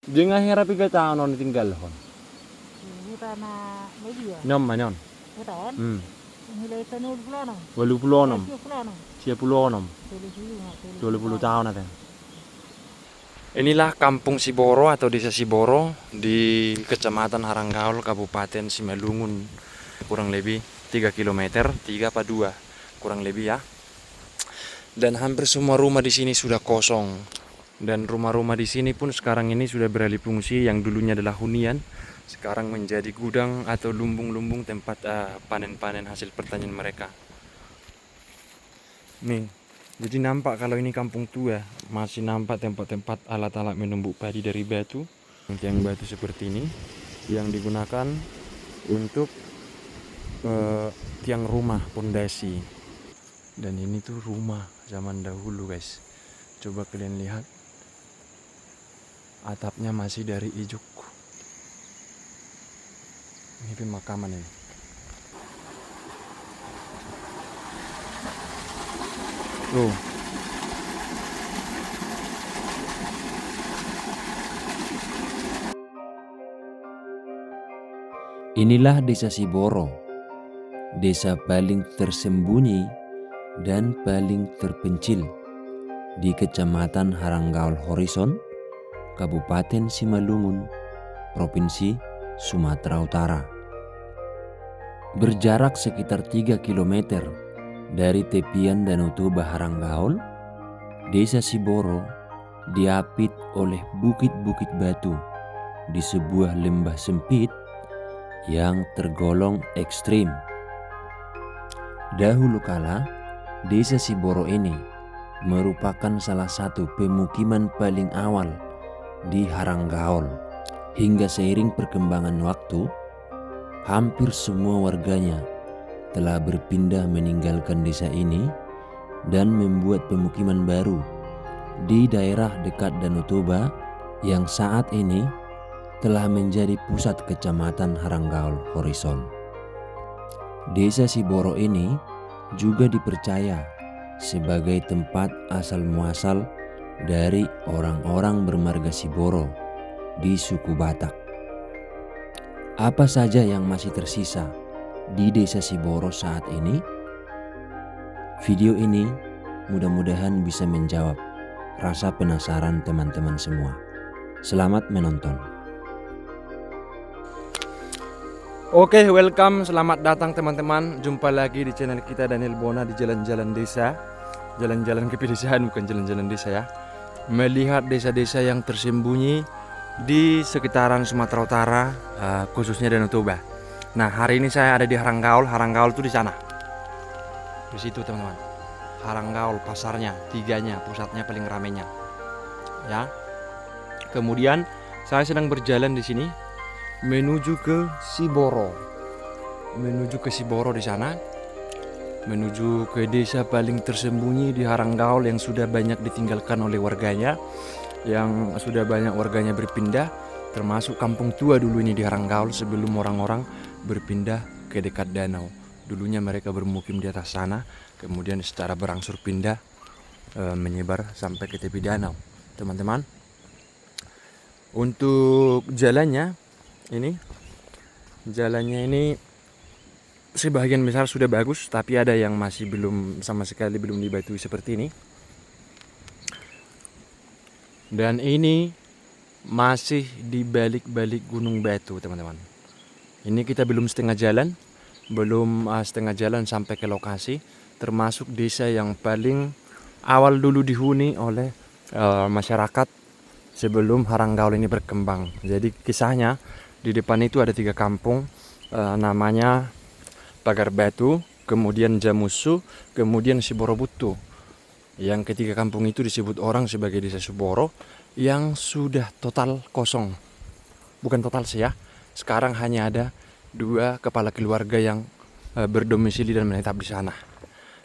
Dengan hera piga tahun on tinggal hon. Ini tanah lagi ya. Nyom manyon. Betul. Nilai tanah pulau nong. 86. Pulau nong. 36. Tulu 20 tahun ada. Inilah Kampung Siboro atau Desa Siboro di Kecamatan Haranggaul, Kabupaten Simalungun. Kurang lebih 3 km, 3 apa 2 kurang lebih ya. Dan hampir semua rumah di sini sudah kosong. Dan rumah-rumah di sini pun sekarang ini sudah beralih fungsi, yang dulunya adalah hunian, sekarang menjadi gudang atau lumbung-lumbung tempat panen-panen hasil pertanian mereka. Nih, jadi nampak kalau ini kampung tua, masih nampak tempat-tempat alat-alat menumbuk padi dari batu. Tiang batu seperti ini yang digunakan untuk tiang rumah, pondasi. Dan ini tuh rumah zaman dahulu guys. Coba kalian lihat, atapnya masih dari ijuk. Ini pemakaman ini. Tuh. Inilah Desa Siboro, desa paling tersembunyi dan paling terpencil di Kecamatan Haranggaul Horizon, Kabupaten Simalungun, Provinsi Sumatera Utara. Berjarak sekitar 3 km dari tepian Danau Toba Haranggaul, Desa Siboro diapit oleh bukit-bukit batu di sebuah lembah sempit yang tergolong ekstrim. Dahulu kala, Desa Siboro ini merupakan salah satu pemukiman paling awal di Haranggaul. Hingga seiring perkembangan waktu, hampir semua warganya telah berpindah meninggalkan desa ini dan membuat pemukiman baru di daerah dekat Danau Toba yang saat ini telah menjadi pusat Kecamatan Haranggaul Horizon. Desa Siboro ini juga dipercaya sebagai tempat asal muasal dari orang-orang bermarga Siboro di suku Batak. Apa saja yang masih tersisa di Desa Siboro saat ini? Video ini mudah-mudahan bisa menjawab rasa penasaran teman-teman semua. Selamat menonton. Oke, welcome, selamat datang teman-teman. Jumpa lagi di channel kita Daniel Bona di jalan-jalan desa. Jalan-jalan kepedesaan, bukan jalan-jalan desa ya. Melihat desa-desa yang tersembunyi di sekitaran Sumatera Utara, khususnya Danau Toba. Nah, hari ini saya ada di Haranggaul. Haranggaul itu di sana. Di situ teman-teman. Haranggaul pasarnya, tiganya, pusatnya paling ramenya. Ya. Kemudian saya sedang berjalan di sini menuju ke Siboro. Menuju ke Siboro di sana. Menuju ke desa paling tersembunyi di Haranggaul yang sudah banyak ditinggalkan oleh warganya, yang sudah banyak warganya berpindah, termasuk kampung tua dulu ini di Haranggaul sebelum orang-orang berpindah ke dekat danau. Dulunya mereka bermukim di atas sana, kemudian secara berangsur pindah menyebar sampai ke tepi danau. Teman-teman, untuk jalannya ini sebagian besar sudah bagus, tapi ada yang masih belum, sama sekali belum dibatui seperti ini. Dan ini masih di balik-balik gunung batu teman-teman. Ini kita belum setengah jalan sampai ke lokasi, termasuk desa yang paling awal dulu dihuni oleh masyarakat sebelum Haranggaul ini berkembang. Jadi kisahnya, di depan itu ada 3 kampung, namanya Pagar Batu, kemudian Jamusu, kemudian Siborobutu. Yang ketiga kampung itu disebut orang sebagai Desa Siboro yang sudah total kosong. Bukan total sih ya, sekarang hanya ada 2 kepala keluarga yang berdomisili dan menetap di sana.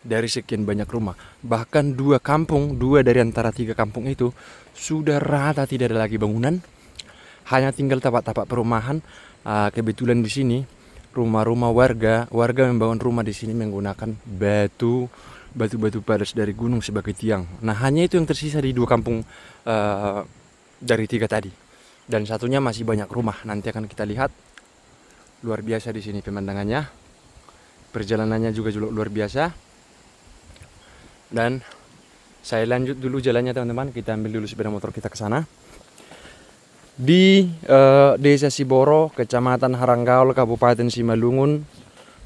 Dari sekian banyak rumah, bahkan 2 dari antara 3 kampung itu sudah rata tidak ada lagi bangunan, hanya tinggal tapak-tapak perumahan. Kebetulan di sini rumah-rumah warga membangun rumah di sini menggunakan batu padas dari gunung sebagai tiang. Nah, hanya itu yang tersisa di 2 kampung dari 3 tadi. Dan satunya masih banyak rumah. Nanti akan kita lihat. Luar biasa di sini pemandangannya. Perjalanannya juga luar biasa. Dan saya lanjut dulu jalannya teman-teman. Kita ambil dulu sepeda motor kita ke sana. Di Desa Siboro, Kecamatan Haranggaol, Kabupaten Simalungun,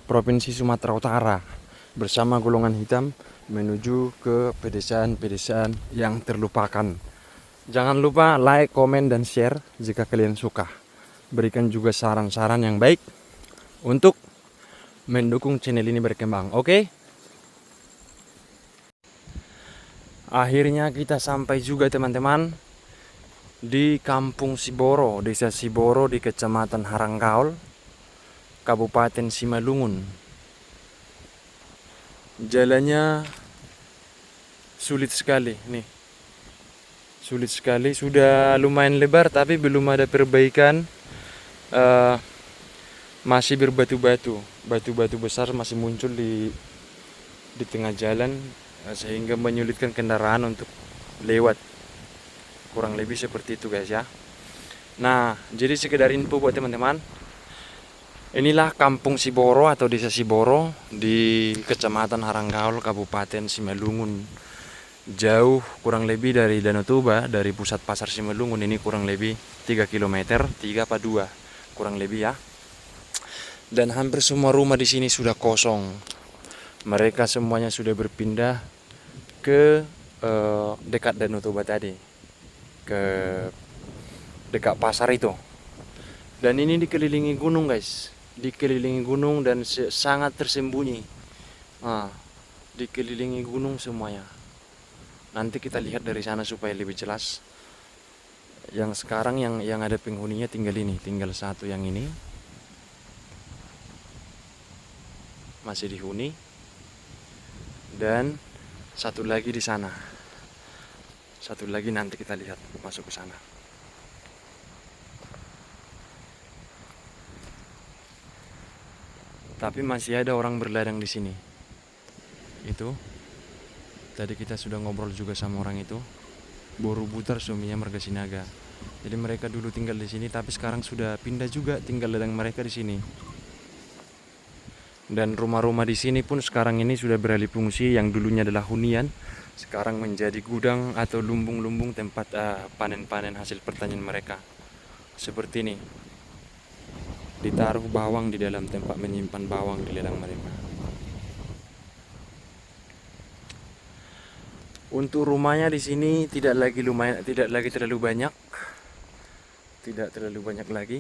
Provinsi Sumatera Utara, bersama golongan hitam menuju ke pedesaan-pedesaan yang terlupakan. Jangan lupa like, komen, dan share jika kalian suka. Berikan juga saran-saran yang baik untuk mendukung channel ini berkembang. Oke? Akhirnya kita sampai juga teman-teman di Kampung Siboro, Desa Siboro di Kecamatan Haranggaol, Kabupaten Simalungun. Jalannya sulit sekali nih. Sulit sekali, sudah lumayan lebar tapi belum ada perbaikan. Masih berbatu-batu. Batu-batu besar masih muncul di tengah jalan, sehingga menyulitkan kendaraan untuk lewat. Kurang lebih seperti itu guys ya. Nah, jadi sekedar info buat teman-teman. Inilah Kampung Siboro atau Desa Siboro di Kecamatan Haranggaol, Kabupaten Simalungun. Jauh kurang lebih dari Danau Toba, dari pusat pasar Simalungun ini kurang lebih 3 km, 3 apa 2 kurang lebih ya. Dan hampir semua rumah di sini sudah kosong. Mereka semuanya sudah berpindah ke dekat Danau Toba tadi, ke dekat pasar itu. Dan ini dikelilingi gunung guys, dikelilingi gunung dan sangat tersembunyi. Dikelilingi gunung semuanya. Nanti kita lihat dari sana supaya lebih jelas. Yang sekarang yang ada penghuninya tinggal satu yang ini masih dihuni, dan satu lagi di sana. Satu lagi nanti kita lihat masuk ke sana. Tapi masih ada orang berladang di sini. Itu. Tadi kita sudah ngobrol juga sama orang itu. Borobudur suaminya Margasinaga. Jadi mereka dulu tinggal di sini, tapi sekarang sudah pindah juga tinggal ladang mereka di sini. Dan rumah-rumah di sini pun sekarang ini sudah beralih fungsi. Yang dulunya adalah hunian, sekarang menjadi gudang atau lumbung-lumbung tempat panen-panen hasil pertanian mereka. Seperti ini. Ditaruh bawang di dalam tempat menyimpan bawang di ladang mereka. Untuk rumahnya di sini tidak lagi terlalu banyak. Tidak terlalu banyak lagi.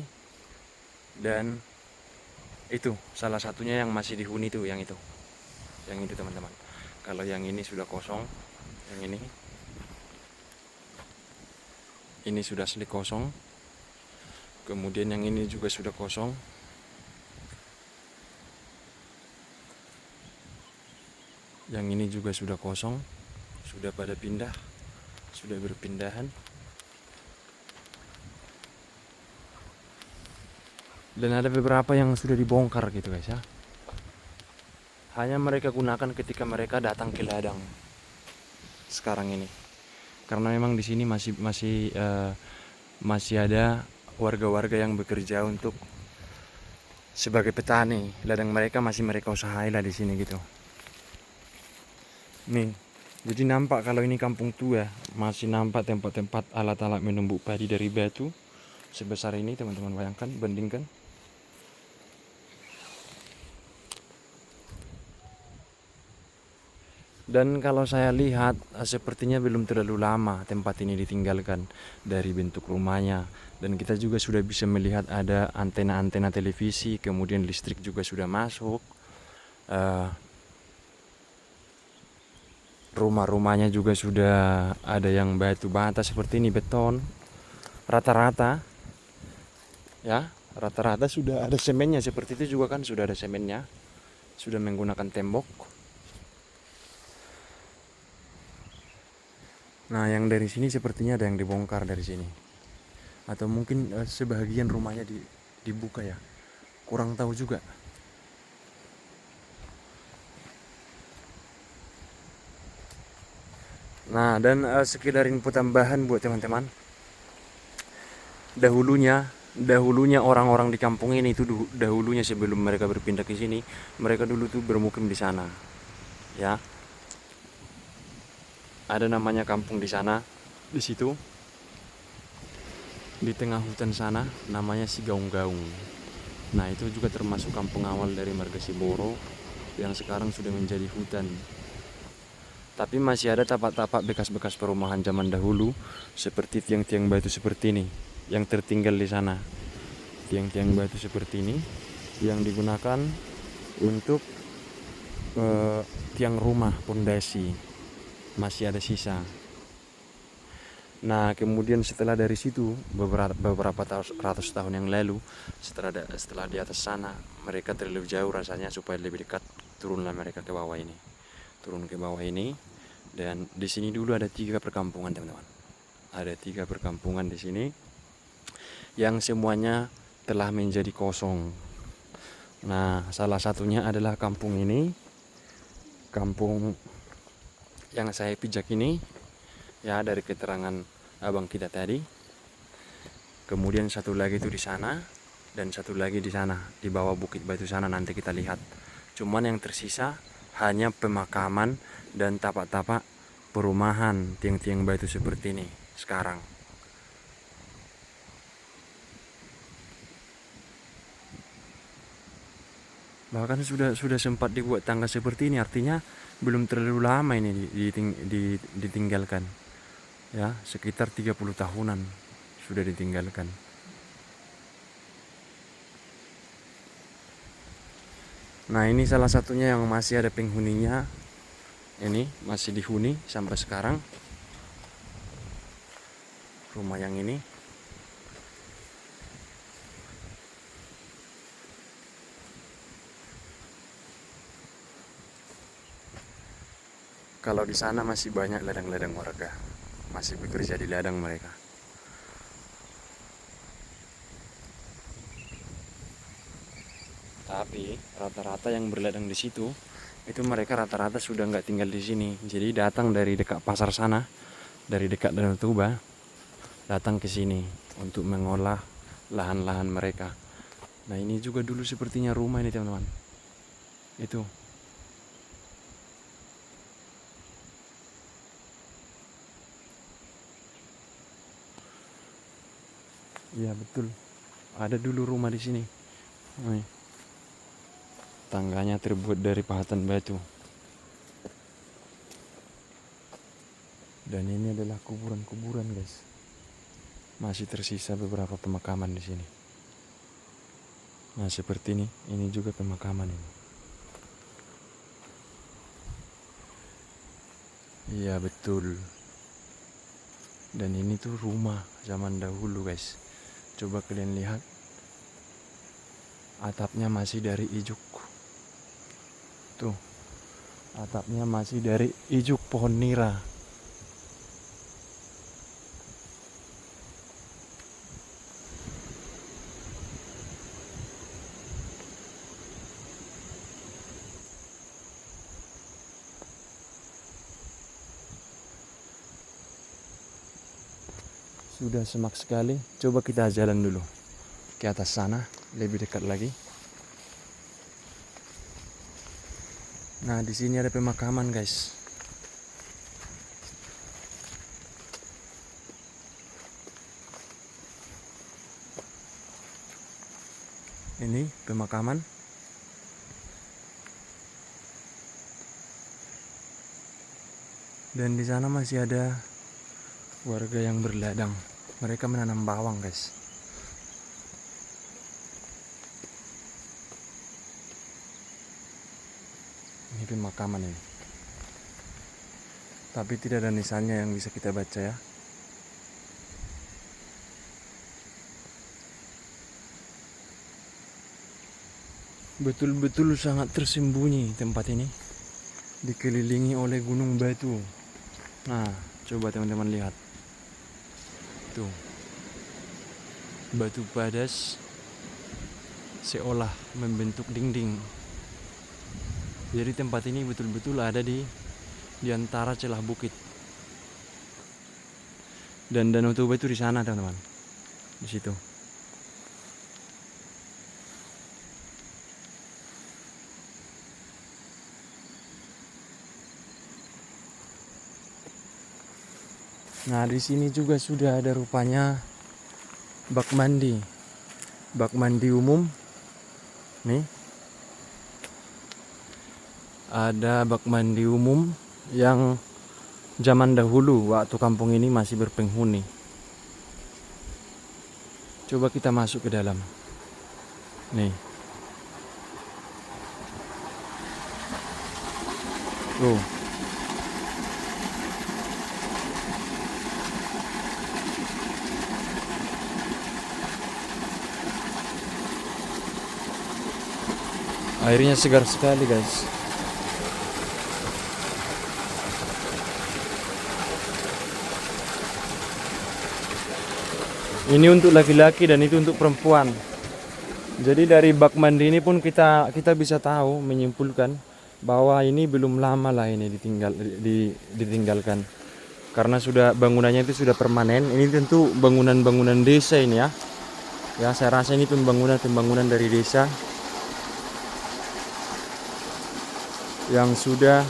Dan itu salah satunya yang masih dihuni tuh, yang itu teman-teman. Kalau yang ini sudah kosong, yang ini sudah asli kosong. Kemudian yang ini juga sudah kosong. Yang ini juga sudah kosong, sudah pada pindah, sudah berpindahan. Dan ada beberapa yang sudah dibongkar gitu guys ya. Hanya mereka gunakan ketika mereka datang ke ladang sekarang ini. Karena memang di sini masih ada warga-warga yang bekerja untuk sebagai petani. Ladang mereka masih mereka usahai lah di sini gitu. Nih, jadi nampak kalau ini kampung tua, masih nampak tempat-tempat alat-alat menumbuk padi dari batu sebesar ini, teman-teman bayangkan, bandingkan. Dan kalau saya lihat sepertinya belum terlalu lama tempat ini ditinggalkan dari bentuk rumahnya. Dan kita juga sudah bisa melihat ada antena-antena televisi, kemudian listrik juga sudah masuk. Rumah-rumahnya juga sudah ada yang batu bata seperti ini, beton. Rata-rata ya, rata-rata sudah ada semennya seperti itu juga kan, sudah ada semennya. Sudah menggunakan tembok. Nah, yang dari sini sepertinya ada yang dibongkar dari sini. Atau mungkin sebagian rumahnya dibuka ya. Kurang tahu juga. Nah, dan sekedar info tambahan buat teman-teman. dahulunya orang-orang di kampung ini itu dahulunya sebelum mereka berpindah ke sini, mereka dulu tuh bermukim di sana. Ya. Ada namanya kampung di sana, di situ. Di tengah hutan sana namanya Sigaung-gaung. Nah, itu juga termasuk kampung awal dari Marga Siboro yang sekarang sudah menjadi hutan. Tapi masih ada tapak-tapak bekas-bekas perumahan zaman dahulu seperti tiang-tiang batu seperti ini yang tertinggal di sana. Tiang-tiang batu seperti ini yang digunakan untuk tiang rumah pondasi. Masih ada sisa. Nah, kemudian setelah dari situ beberapa ratus tahun yang lalu, setelah di atas sana mereka terlalu jauh rasanya, supaya lebih dekat turunlah mereka ke bawah ini. Turun ke bawah ini, dan di sini dulu ada 3 perkampungan, teman-teman. Ada 3 perkampungan di sini yang semuanya telah menjadi kosong. Nah, salah satunya adalah kampung ini, kampung yang saya pijak ini. Ya, dari keterangan abang kita tadi. Kemudian satu lagi itu di sana, dan satu lagi di sana, di bawah bukit batu sana, nanti kita lihat. Cuman yang tersisa hanya pemakaman dan tapak-tapak perumahan tiang-tiang batu seperti ini sekarang. Bahkan sudah sempat dibuat tangga seperti ini, artinya belum terlalu lama ini ditinggalkan. Ya, sekitar 30 tahunan sudah ditinggalkan. Nah, ini salah satunya yang masih ada penghuninya. Ini masih dihuni sampai sekarang. Rumah yang ini. Kalau di sana masih banyak ladang-ladang warga. Masih bekerja di ladang mereka. Tapi rata-rata yang berladang di situ itu mereka rata-rata sudah nggak tinggal di sini. Jadi datang dari dekat pasar sana, dari dekat Danau Toba, datang ke sini untuk mengolah lahan-lahan mereka. Nah, ini juga dulu sepertinya rumah ini, teman-teman. Itu. Iya, betul. Ada dulu rumah di sini. Nih. Tangganya terbuat dari pahatan batu. Dan ini adalah kuburan-kuburan, guys. Masih tersisa beberapa pemakaman di sini. Nah, seperti ini. Ini juga pemakaman ini. Iya, betul. Dan ini tuh rumah zaman dahulu, guys. Coba kalian lihat. Atapnya masih dari ijuk. Tuh. Atapnya masih dari ijuk pohon nira. Sudah semak sekali. Coba kita jalan dulu ke atas sana, lebih dekat lagi. Nah, di sini ada pemakaman, guys. Ini pemakaman. Dan di sana masih ada warga yang berladang. Mereka menanam bawang, guys. Ini pemakaman ini. Tapi tidak ada nisannya yang bisa kita baca, ya. Betul-betul sangat tersembunyi tempat ini. Dikelilingi oleh gunung batu. Nah, coba teman-teman lihat. Tuh. Batu padas seolah membentuk dinding. Jadi tempat ini betul-betul ada di antara celah bukit. Dan Danau Toba itu di sana, teman-teman. di situ. Nah, di sini juga sudah ada rupanya bak mandi. Bak mandi umum. Nih. Ada bak mandi umum yang zaman dahulu waktu kampung ini masih berpenghuni. Coba kita masuk ke dalam. Nih. Tuh. Airnya segar sekali, guys. Ini untuk laki-laki dan itu untuk perempuan. Jadi dari bak mandi ini pun kita bisa tahu, menyimpulkan bahwa ini belum lama lah ini ditinggalkan. Karena sudah bangunannya itu sudah permanen. Ini tentu bangunan-bangunan desa ini ya. Ya, saya rasa ini pembangunan dari desa yang sudah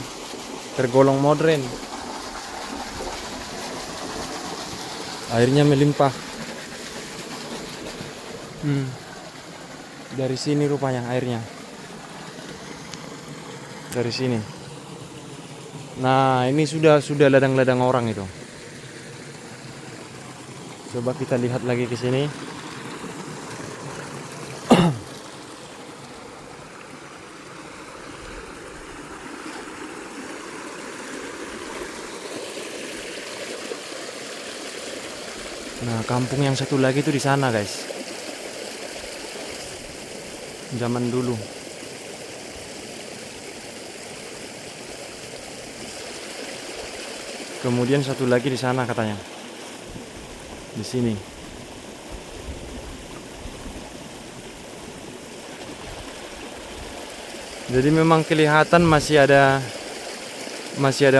tergolong modern. Airnya melimpah. Dari sini rupanya airnya. Dari sini. Nah, ini sudah ladang-ladang orang itu. Coba kita lihat lagi ke sini. Nah, kampung yang satu lagi itu di sana, guys. Zaman dulu. Kemudian satu lagi di sana katanya. Di sini. Jadi memang kelihatan masih ada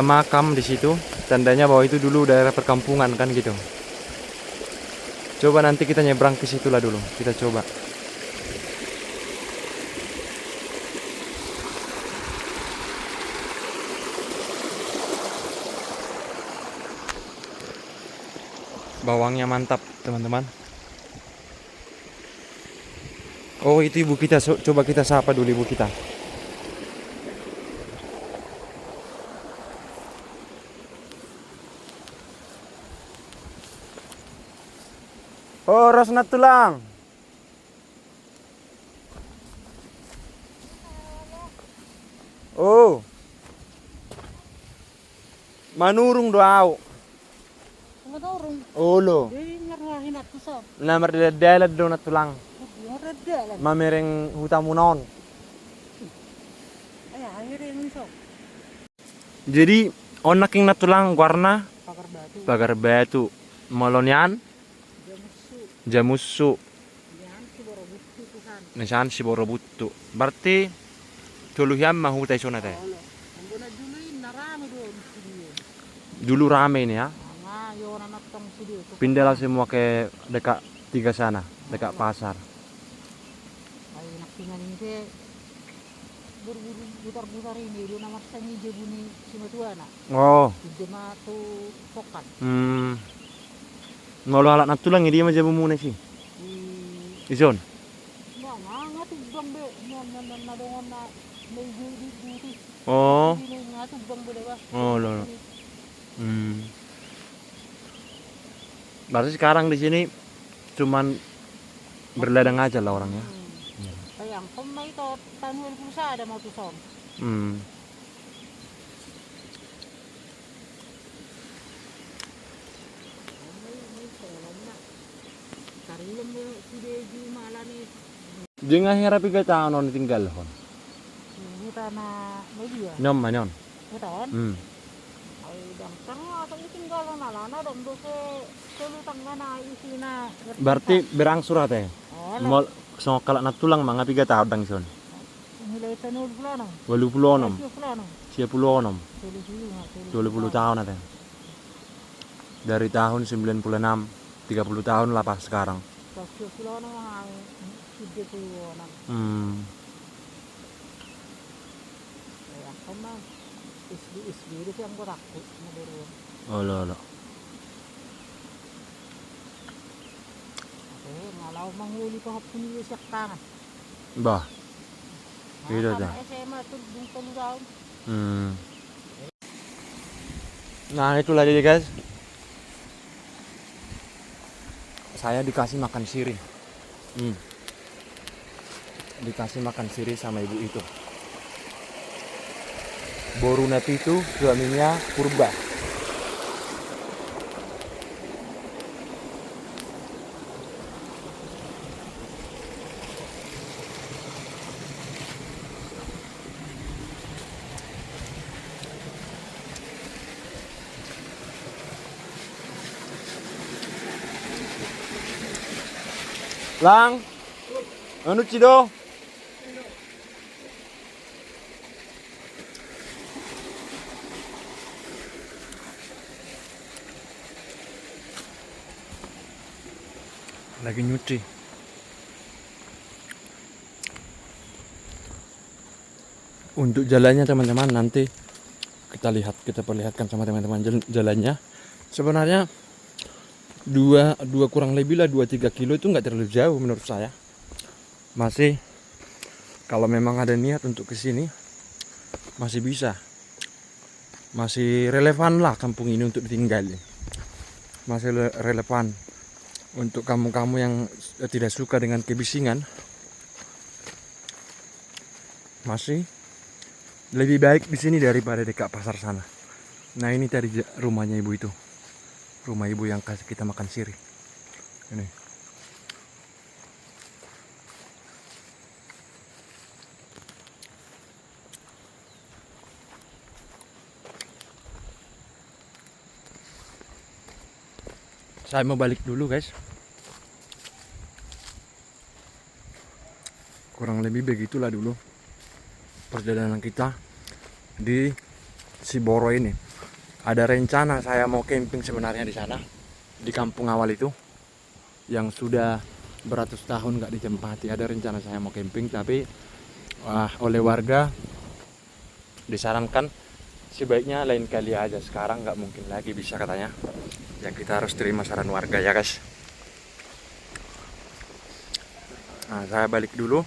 makam di situ. Tandanya bahwa itu dulu daerah perkampungan kan gitu. Coba nanti kita nyebrang ke situlah dulu. Kita coba. Bawangnya mantap, teman-teman. Oh, itu ibu kita. Coba kita sapa dulu ibu kita. Oh, Rosnat tulang. Oh. Manurung doau. Maturung. Ulo. Jadi nyerahin aku sob. Namar dalat do nat tulang. Yang reda lah. Mamereng hutamunon. Akhirnya ini sob. Jadi onaking nat tulang warna Pagar batu. pagar batu. Molonyan jamusu. Yan si Borobutu tuhan. Nisan si Borobutu. Berarti tuluhyam mahu tayo na tayo. Allah. Ang guna duluin narami doon studio. Dulu rame ini ya. Nga yun ang natang studio. Pindahlah semua ke dekat tiga sana, dekat pasar. Ay naktingan ini berputar-putar ini doon naman sa niya bunyi si Matuana. Oh. Hindi matu pokan. Ngolo alat natulang hindi majabu muna sih. Ison. Nga tugbang be. Nga nadongan na may duty. Oh. Nga tugbang be diba? Oh, lolo. Berarti sekarang di sini cuman berladang aja lah orangnya. Sayang, kung may ito, tanuel pusa ada mau tuson. Karilam mo si Deji malani. Jangan hirap iga taon on tinggal hon. Kita na may dia. Nyom manyon. Kita on. Ay dang tanga atau tinggal na lana dong do ke lutang na isi na. Berarti berangsur ate. Oh, Mol so kalak natulang mga piga taon dang son. nilai tanul fulano. 86. Fulano. 26. Tulu 20 tahun ate. Dari tahun 96, 30 tahun lah pas sekarang. Kasi sila na mga sige ko yun. Kaya ako man, isbiri siyang gurakko. Maduro. Ala. Okay, ngalaw manghuli pa hapon yung sakta. Bah. Iya dah. SMA tuh dung telu. Nah itu lagi guys. Saya dikasih makan sirih. Dikasih makan sirih sama ibu itu. Borunati itu suaminya Purba. Lang, anu Cido? Lagi nyuci. Untuk jalannya teman-teman nanti kita perlihatkan sama teman-teman jalannya. Sebenarnya dua kurang lebih lah 2-3 kilo itu nggak terlalu jauh menurut saya. Masih kalau memang ada niat untuk kesini masih bisa, masih relevan lah kampung ini untuk ditinggali, masih relevan untuk kamu-kamu yang tidak suka dengan kebisingan, masih lebih baik di sini daripada dekat pasar sana. Nah ini tadi rumahnya ibu itu. Rumah ibu yang kasih kita makan sirih. Ini. Saya mau balik dulu guys. Kurang lebih begitulah dulu perjalanan kita di Siboro ini. Ada rencana saya mau camping sebenarnya di sana, di kampung awal itu yang sudah beratus tahun nggak ditempati. Ada rencana saya mau camping, tapi oleh warga disarankan sebaiknya lain kali aja, sekarang nggak mungkin lagi bisa katanya. Ya kita harus terima saran warga ya guys. Nah saya balik dulu.